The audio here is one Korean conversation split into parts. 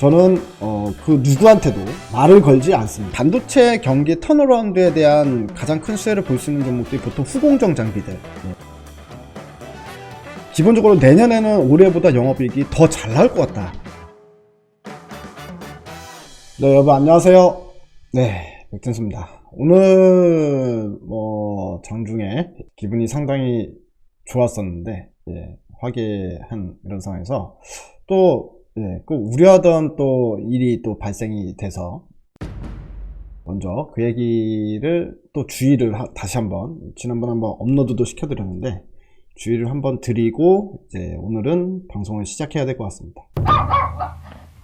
저는 그 누구한테도 말을 걸지 않습니다. 반도체 경기 턴어라운드에 대한 가장 큰 수혜를 볼 수 있는 종목들이 보통 후공정 장비들. 기본적으로 내년에는 올해보다 영업이익이 더 잘 나올 것 같다. 네, 여러분 안녕하세요. 네, 백진수입니다. 오늘 장중에 기분이 상당히 좋았었는데 화기한 이런 상황에서 또 그 우려하던 또 일이 또 발생이 돼서 먼저 그 얘기를 또 주의를 다시 한번 지난번에 한번 업로드도 시켜드렸는데 주의를 한번 드리고 이제 오늘은 방송을 시작해야 될 것 같습니다.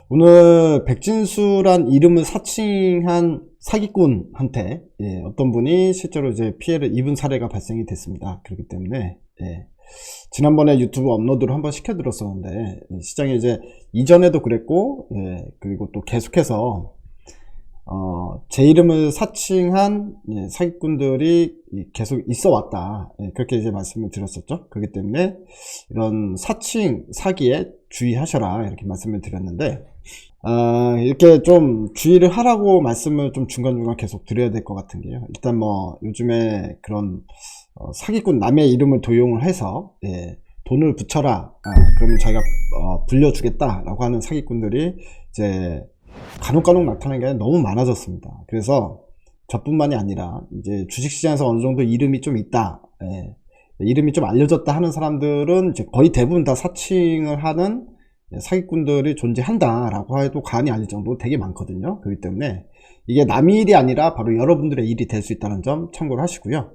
오늘 백진수란 이름을 사칭한 사기꾼한테 어떤 분이 실제로 이제 피해를 입은 사례가 발생이 됐습니다. 그렇기 때문에 지난번에 유튜브 업로드를 한번 시켜드렸었는데 시장에 이제 이전에도 그랬고 그리고 또 계속해서 제 이름을 사칭한 사기꾼들이 계속 있어 왔다, 그렇게 이제 말씀을 드렸었죠. 그렇기 때문에 이런 사칭 사기에 주의하셔라 이렇게 말씀을 드렸는데 이렇게 좀 주의를 하라고 말씀을 좀 중간중간 계속 드려야 될 것 같은 게요. 일단 뭐 요즘에 그런 사기꾼 남의 이름을 도용을 해서 돈을 붙여라, 그러면 자기가 불려주겠다 라고 하는 사기꾼들이 이제 간혹간혹 나타나는 게 너무 많아졌습니다. 그래서 저뿐만이 아니라 이제 주식시장에서 어느 정도 이름이 좀 있다, 이름이 좀 알려졌다 하는 사람들은 이제 거의 대부분 다 사칭을 하는 사기꾼들이 존재한다 라고 해도 과언이 아닐 정도로 되게 많거든요. 그렇기 때문에 이게 남의 일이 아니라 바로 여러분들의 일이 될 수 있다는 점 참고를 하시고요.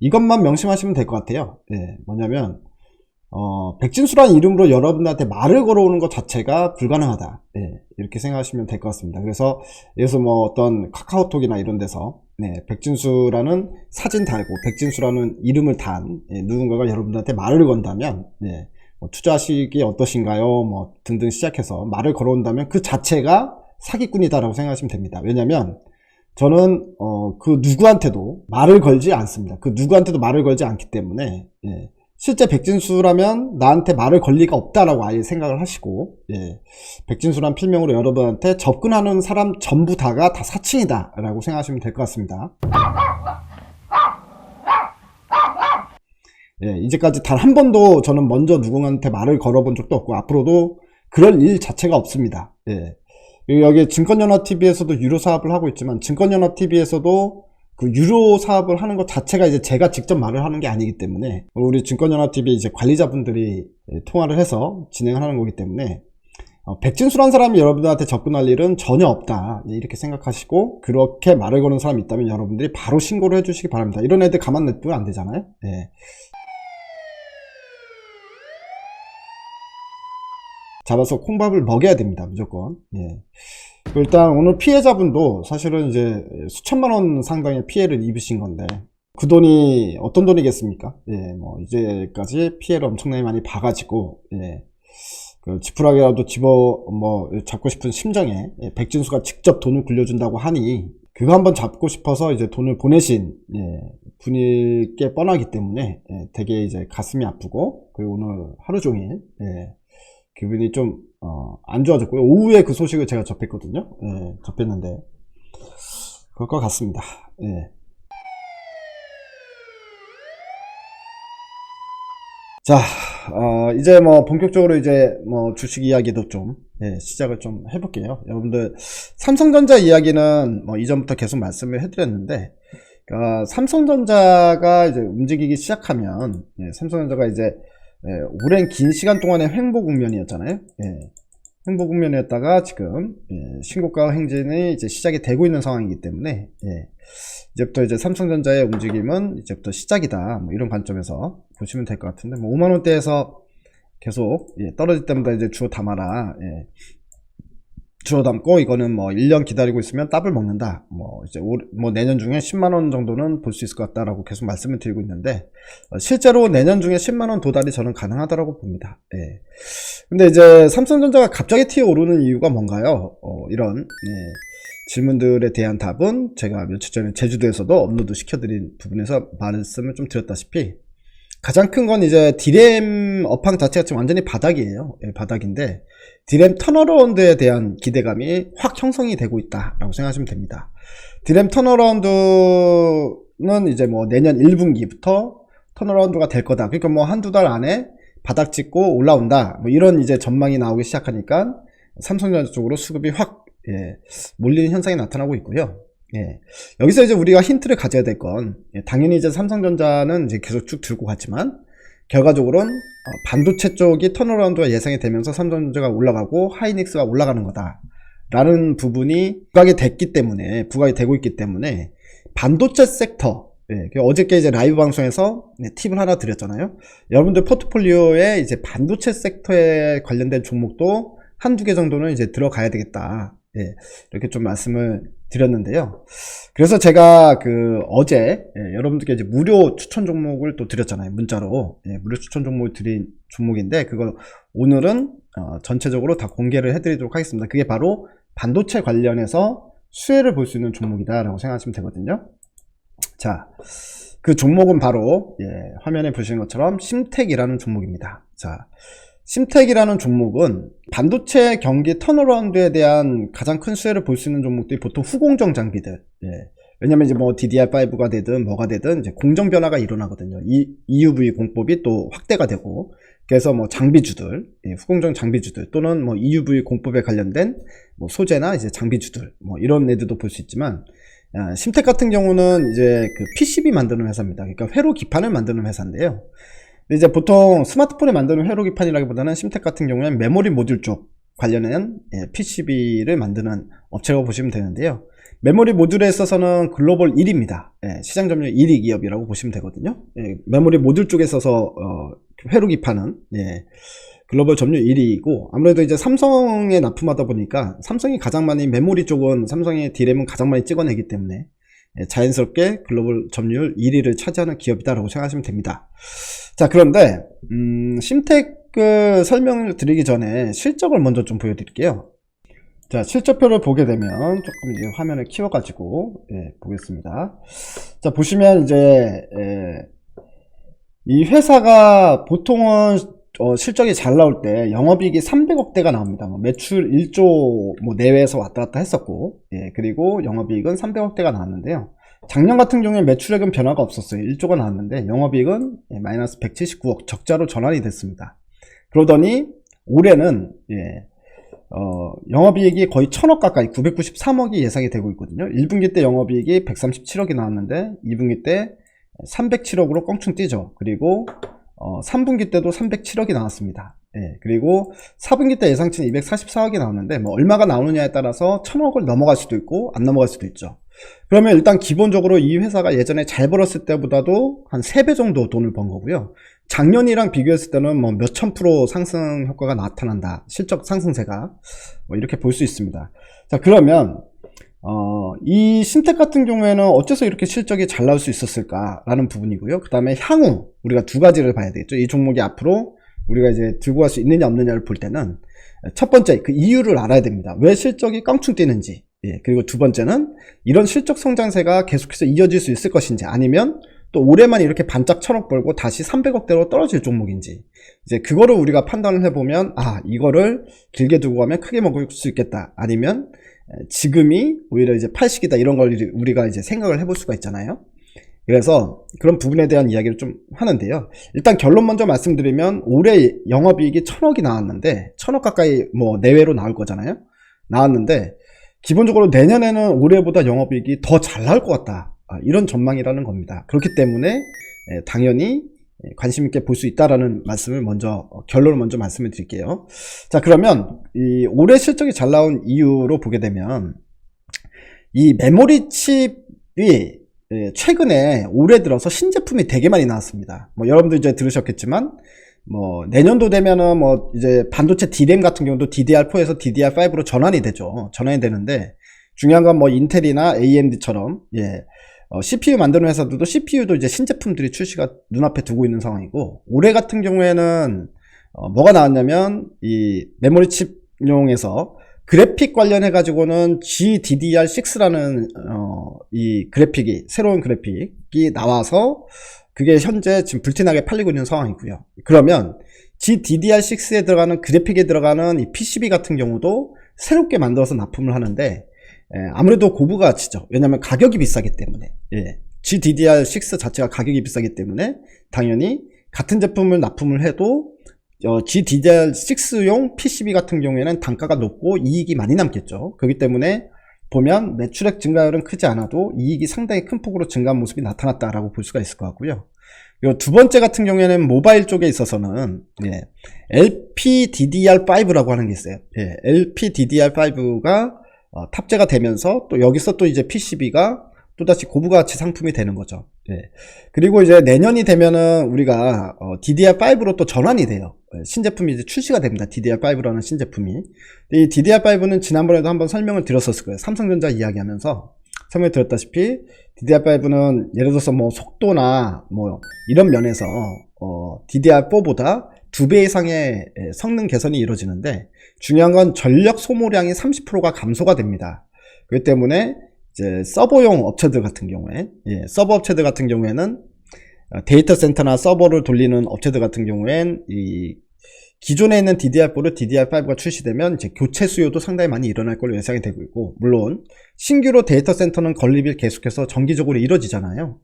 이것만 명심하시면 될 것 같아요. 뭐냐면 백진수라는 이름으로 여러분들한테 말을 걸어오는 것 자체가 불가능하다, 이렇게 생각하시면 될 것 같습니다. 그래서 뭐 어떤 카카오톡이나 이런 데서 백진수라는 사진 달고 백진수라는 이름을 단 누군가가 여러분들한테 말을 건다면 뭐 투자하시기 어떠신가요 뭐 등등 시작해서 말을 걸어온다면 그 자체가 사기꾼이다 라고 생각하시면 됩니다. 왜냐면 저는 그 누구한테도 말을 걸지 않습니다. 그 누구한테도 말을 걸지 않기 때문에 실제 백진수라면 나한테 말을 걸 리가 없다라고 아예 생각을 하시고 백진수란 필명으로 여러분한테 접근하는 사람 전부 다가 다 사칭이다 라고 생각하시면 될 것 같습니다. 이제까지 단 한 번도 저는 먼저 누군가한테 말을 걸어본 적도 없고 앞으로도 그럴 일 자체가 없습니다. 여기 증권연합TV에서도 유료 사업을 하고 있지만 증권연합TV에서도 그 유료 사업을 하는 것 자체가 이제 제가 직접 말을 하는 게 아니기 때문에 우리 증권연합TV 이제 관리자분들이 통화를 해서 진행을 하는 거기 때문에 백진수란 사람이 여러분들한테 접근할 일은 전혀 없다 이렇게 생각하시고 그렇게 말을 거는 사람이 있다면 여러분들이 바로 신고를 해주시기 바랍니다. 이런 애들 가만 냅두면 안 되잖아요. 잡아서 콩밥을 먹여야 됩니다. 무조건. 일단 오늘 피해자분도 사실은 이제 수천만원 상당의 피해를 입으신 건데 그 돈이 어떤 돈이겠습니까? 뭐 이제까지 피해를 엄청나게 많이 봐가지고 그 지푸라기라도 잡고 싶은 심정에 백진수가 직접 돈을 굴려준다고 하니 그거 한번 잡고 싶어서 이제 돈을 보내신 분일 게 뻔하기 때문에 되게 이제 가슴이 아프고 그리고 오늘 하루 종일 기분이 좀 안 좋아졌고요. 오후에 그 소식을 제가 접했거든요. 접했는데 그럴 것 같습니다. 자, 이제 뭐 본격적으로 이제 뭐 주식 이야기도 좀 시작을 좀 해볼게요. 여러분들 삼성전자 이야기는 뭐 이전부터 계속 말씀을 해드렸는데 삼성전자가 이제 움직이기 시작하면 삼성전자가 이제 오랜 긴 시간 동안의 횡보 국면이었잖아요. 횡보 국면이었다가 지금 신고가 행진이 이제 시작이 되고 있는 상황이기 때문에 이제부터 이제 삼성전자의 움직임은 이제부터 시작이다 뭐 이런 관점에서 보시면 될 것 같은데 뭐 5만원대에서 계속 떨어질 때마다 이제 주워 담아라, 주워 담고 이거는 뭐 1년 기다리고 있으면 따블 먹는다, 뭐 이제 뭐 내년 중에 10만원 정도는 볼 수 있을 것 같다라고 계속 말씀을 드리고 있는데 실제로 내년 중에 10만원 도달이 저는 가능하다라고 봅니다. 근데 이제 삼성전자가 갑자기 튀어오르는 이유가 뭔가요? 이런 질문들에 대한 답은 제가 며칠 전에 제주도에서도 업로드 시켜드린 부분에서 말씀을 좀 드렸다시피 가장 큰 건 이제 D램 업황 자체가 지금 완전히 바닥이에요. 예, 바닥인데 D램 턴어라운드에 대한 기대감이 확 형성이 되고 있다라고 생각하시면 됩니다. D램 턴어라운드는 이제 뭐 내년 1분기부터 턴어라운드가 될 거다. 그러니까 뭐 한두 달 안에 바닥 찍고 올라온다. 뭐 이런 이제 전망이 나오기 시작하니까 삼성전자 쪽으로 수급이 확 몰리는 현상이 나타나고 있고요. 여기서 이제 우리가 힌트를 가져야 될 건, 당연히 이제 삼성전자는 이제 계속 쭉 들고 갔지만, 결과적으로는 반도체 쪽이 턴어라운드가 예상이 되면서 삼성전자가 올라가고 하이닉스가 올라가는 거다 라는 부분이 부각이 되고 있기 때문에 반도체 섹터, 어저께 이제 라이브 방송에서 팁을 하나 드렸잖아요. 여러분들 포트폴리오에 이제 반도체 섹터에 관련된 종목도 한두 개 정도는 이제 들어가야 되겠다. 이렇게 좀 말씀을 드렸는데요. 그래서 제가 어제 여러분들께 이제 무료 추천 종목을 또 드렸잖아요. 문자로 무료 추천 종목을 드린 종목인데, 그걸 오늘은 전체적으로 다 공개를 해드리도록 하겠습니다. 그게 바로 반도체 관련해서 수혜를 볼 수 있는 종목이다 라고 생각하시면 되거든요. 자, 그 종목은 바로 화면에 보시는 것처럼 심텍이라는 종목입니다. 자, 심텍이라는 종목은 반도체 경기 턴어라운드에 대한 가장 큰 수혜를 볼 수 있는 종목들이 보통 후공정 장비들. 왜냐면 이제 뭐 DDR5가 되든 뭐가 되든 이제 공정 변화가 일어나거든요. EUV 공법이 또 확대가 되고, 그래서 뭐 장비주들, 후공정 장비주들 또는 뭐 EUV 공법에 관련된 뭐 소재나 이제 장비주들, 뭐 이런 애들도 볼 수 있지만, 심텍 같은 경우는 이제 그 PCB 만드는 회사입니다. 그러니까 회로 기판을 만드는 회사인데요. 이제 보통 스마트폰에 만드는 회로 기판이라기보다는 심텍 같은 경우에는 메모리 모듈 쪽 관련된 PCB를 만드는 업체라고 보시면 되는데요. 메모리 모듈에 있어서는 글로벌 1위입니다. 시장 점유율 1위 기업이라고 보시면 되거든요. 메모리 모듈 쪽에 있어서 회로 기판은 글로벌 점유율 1위이고, 아무래도 이제 삼성에 납품하다 보니까 삼성이 가장 많이, 메모리 쪽은 삼성의 D램은 가장 많이 찍어내기 때문에 자연스럽게 글로벌 점유율 1위를 차지하는 기업이다라고 생각하시면 됩니다. 자, 그런데 심텍 설명을 드리기 전에 실적을 먼저 좀 보여드릴게요. 자, 실적표를 보게 되면 조금 이제 화면을 키워가지고 보겠습니다. 자, 보시면 이제 이 회사가 보통은 실적이 잘 나올 때 영업이익이 300억대가 나옵니다. 뭐 매출 1조 뭐 내외에서 왔다 갔다 했었고, 그리고 영업이익은 300억대가 나왔는데요. 작년 같은 경우에 매출액은 변화가 없었어요. 1조가 나왔는데 영업이익은 마이너스 179억 적자로 전환이 됐습니다. 그러더니 올해는 영업이익이 거의 1000억 가까이 993억이 예상이 되고 있거든요. 1분기 때 영업이익이 137억이 나왔는데 2분기 때 307억으로 껑충 뛰죠. 그리고 3분기 때도 307억이 나왔습니다. 그리고 4분기 때 예상치는 244억이 나왔는데 뭐 얼마가 나오느냐에 따라서 1000억을 넘어갈 수도 있고 안 넘어갈 수도 있죠. 그러면 일단 기본적으로 이 회사가 예전에 잘 벌었을 때보다도 한 3배 정도 돈을 번 거고요. 작년이랑 비교했을 때는 뭐 몇천 프로 상승 효과가 나타난다. 실적 상승세가 뭐 이렇게 볼 수 있습니다. 자, 그러면 이 심텍 같은 경우에는 어째서 이렇게 실적이 잘 나올 수 있었을까라는 부분이고요. 그 다음에 향후 우리가 두 가지를 봐야 되겠죠. 이 종목이 앞으로 우리가 이제 들고 갈 수 있느냐 없느냐를 볼 때는 첫 번째 그 이유를 알아야 됩니다. 왜 실적이 깡충 뛰는지. 그리고 두 번째는 이런 실적 성장세가 계속해서 이어질 수 있을 것인지, 아니면 또 올해만 이렇게 반짝 1000억 벌고 다시 300억대로 떨어질 종목인지, 이제 그거를 우리가 판단을 해보면 이거를 길게 두고 가면 크게 먹을 수 있겠다, 아니면 지금이 오히려 이제 팔식이다, 이런 걸 우리가 이제 생각을 해볼 수가 있잖아요. 그래서 그런 부분에 대한 이야기를 좀 하는데요. 일단 결론 먼저 말씀드리면 올해 영업이익이 1000억이 나왔는데 1000억 가까이 뭐 내외로 나올 거잖아요. 나왔는데 기본적으로 내년에는 올해보다 영업이익이 더 잘 나올 것 같다, 이런 전망이라는 겁니다. 그렇기 때문에 당연히 관심 있게 볼 수 있다라는 말씀을 먼저, 결론을 먼저 말씀을 드릴게요. 자, 그러면 이 올해 실적이 잘 나온 이유로 보게 되면 이 메모리 칩이 최근에 올해 들어서 신제품이 되게 많이 나왔습니다. 뭐 여러분들 이제 들으셨겠지만 뭐 내년도 되면은 뭐 이제 반도체 D램 같은 경우도 DDR4에서 DDR5로 전환이 되죠. 전환이 되는데 중요한 건 뭐 인텔이나 AMD처럼 CPU 만드는 회사들도 CPU도 이제 신제품들이 출시가 눈앞에 두고 있는 상황이고, 올해 같은 경우에는 뭐가 나왔냐면 이 메모리 칩용에서 그래픽 관련해 가지고는 GDDR6라는 이 그래픽이, 새로운 그래픽이 나와서 그게 현재 지금 불티나게 팔리고 있는 상황이고요. 그러면 GDDR6에 들어가는 그래픽에 들어가는 이 PCB 같은 경우도 새롭게 만들어서 납품을 하는데 아무래도 고부가치죠. 왜냐하면 가격이 비싸기 때문에. GDDR6 자체가 가격이 비싸기 때문에 당연히 같은 제품을 납품을 해도 GDDR6용 PCB 같은 경우에는 단가가 높고 이익이 많이 남겠죠. 그렇기 때문에 보면 매출액 증가율은 크지 않아도 이익이 상당히 큰 폭으로 증가한 모습이 나타났다라고 볼 수가 있을 것 같고요. 그리고 두 번째 같은 경우에는 모바일 쪽에 있어서는 LPDDR5라고 하는 게 있어요. LPDDR5가 탑재가 되면서 또 여기서 또 이제 PCB가 또다시 고부가치 상품이 되는 거죠. 그리고 이제 내년이 되면은 우리가 DDR5로 또 전환이 돼요. 신제품이 이제 출시가 됩니다. DDR5라는 신제품이. 이 DDR5는 지난번에도 한번 설명을 드렸었을 거예요. 삼성전자 이야기하면서 설명을 드렸다시피 DDR5는 예를 들어서 뭐 속도나 뭐 이런 면에서 DDR4보다 2배 이상의 성능 개선이 이루어지는데 중요한 건 전력 소모량이 30%가 감소가 됩니다. 그렇기 때문에 이제 서버용 업체들 같은 경우에 서버 업체들 같은 경우에는 데이터 센터나 서버를 돌리는 업체들 같은 경우엔 이 기존에 있는 DDR4를 DDR5가 출시되면 이제 교체 수요도 상당히 많이 일어날 걸로 예상이 되고 있고, 물론 신규로 데이터 센터는 건립이 계속해서 정기적으로 이루어지잖아요.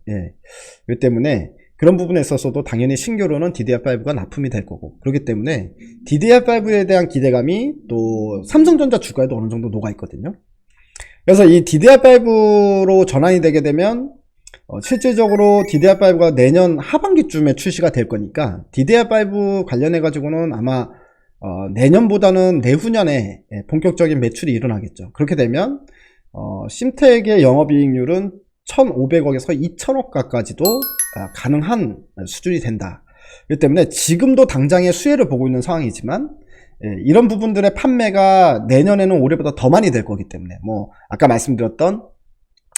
그렇기 때문에 그런 부분에 있어서도 당연히 신규로는 DDR5가 납품이 될 거고, 그렇기 때문에 DDR5에 대한 기대감이 또 삼성전자 주가에도 어느 정도 녹아 있거든요. 그래서 이 DDR5로 전환이 되게 되면 실질적으로 DDR5가 내년 하반기쯤에 출시가 될 거니까 DDR5 관련해 가지고는 아마 내년보다는 내후년에 본격적인 매출이 일어나겠죠. 그렇게 되면 심텍의 영업이익률은 1,500억에서 2,000억까지도 가능한 수준이 된다. 그렇기 때문에 지금도 당장의 수혜를 보고 있는 상황이지만 이런 부분들의 판매가 내년에는 올해보다 더 많이 될 거기 때문에 뭐 아까 말씀드렸던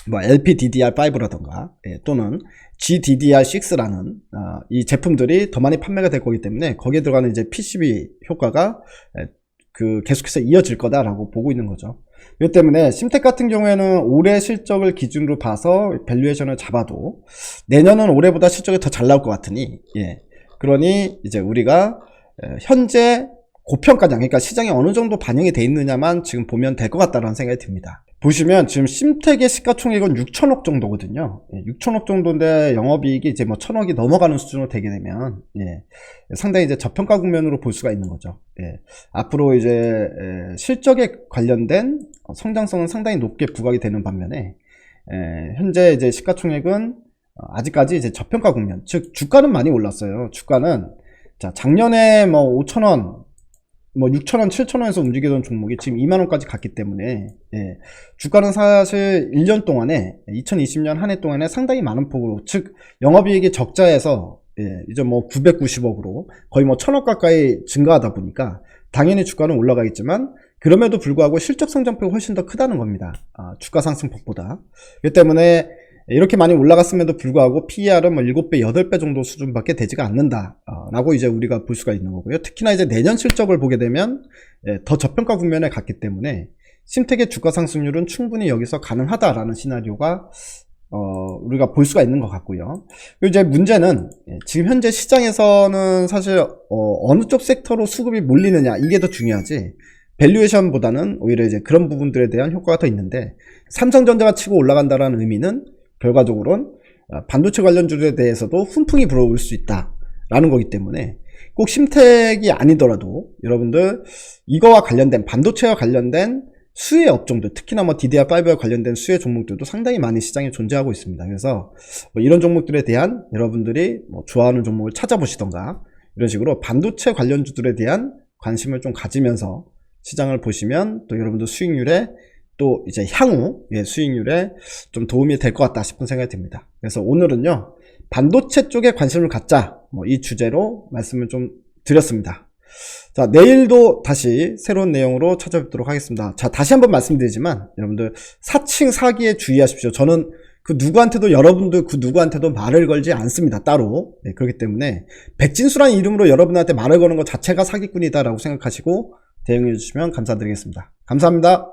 뭐 LPDDR5라던가 또는 GDDR6라는 이 제품들이 더 많이 판매가 될 거기 때문에 거기에 들어가는 이제 PCB 효과가 계속해서 이어질 거다라고 보고 있는 거죠. 그렇기 때문에 심텍 같은 경우에는 올해 실적을 기준으로 봐서 밸류에이션을 잡아도 내년은 올해보다 실적이 더 잘 나올 것 같으니 그러니 이제 우리가 현재 고평가량, 그러니까 시장에 어느 정도 반영이 돼 있느냐만 지금 보면 될 것 같다는 생각이 듭니다. 보시면 지금 심텍의 시가총액은 6천억 정도거든요. 6천억 정도인데 영업이익이 이제 뭐 1,000억이 넘어가는 수준으로 되게 되면 상당히 이제 저평가 국면으로 볼 수가 있는 거죠. 앞으로 이제 실적에 관련된 성장성은 상당히 높게 부각이 되는 반면에 현재 이제 시가총액은 아직까지 이제 저평가 국면, 즉 주가는 많이 올랐어요. 주가는 자 작년에 뭐 5,000원 뭐 6,000원, 7,000원에서 움직이던 종목이 지금 2만원까지 갔기 때문에 주가는 사실 1년 동안에 2020년 한 해 동안에 상당히 많은 폭으로, 즉 영업이익이 적자에서 이제 뭐 990억으로 거의 뭐 1,000억 가까이 증가하다 보니까 당연히 주가는 올라가겠지만 그럼에도 불구하고 실적 성장폭이 훨씬 더 크다는 겁니다. 주가 상승폭보다. 그렇기 때문에 이렇게 많이 올라갔음에도 불구하고 PER은 뭐 7배, 8배 정도 수준밖에 되지가 않는다 라고 이제 우리가 볼 수가 있는 거고요. 특히나 이제 내년 실적을 보게 되면 더 저평가 국면에 갔기 때문에 심텍의 주가 상승률은 충분히 여기서 가능하다라는 시나리오가 우리가 볼 수가 있는 것 같고요. 그리고 이제 문제는 지금 현재 시장에서는 사실 어느 쪽 섹터로 수급이 몰리느냐, 이게 더 중요하지 밸류에이션보다는 오히려 이제 그런 부분들에 대한 효과가 더 있는데, 삼성전자가 치고 올라간다라는 의미는 결과적으로는 반도체 관련주에 대해서도 훈풍이 불어올 수 있다라는 거기 때문에 꼭 심텍이 아니더라도 여러분들 이거와 관련된 반도체와 관련된 수혜 업종들, 특히나 뭐 DDR5와 관련된 수혜 종목들도 상당히 많이 시장에 존재하고 있습니다. 그래서 뭐 이런 종목들에 대한 여러분들이 뭐 좋아하는 종목을 찾아보시던가 이런 식으로 반도체 관련주들에 대한 관심을 좀 가지면서 시장을 보시면 또 여러분들 수익률에 또 이제 향후 수익률에 좀 도움이 될 것 같다 싶은 생각이 듭니다. 그래서 오늘은요 반도체 쪽에 관심을 갖자, 뭐 이 주제로 말씀을 좀 드렸습니다. 자, 내일도 다시 새로운 내용으로 찾아뵙도록 하겠습니다. 자, 다시 한번 말씀드리지만 여러분들 사칭 사기에 주의하십시오. 저는 그 누구한테도, 여러분들 그 누구한테도 말을 걸지 않습니다. 따로. 그렇기 때문에 백진수라는 이름으로 여러분한테 말을 거는 것 자체가 사기꾼이다 라고 생각하시고 대응해 주시면 감사드리겠습니다. 감사합니다.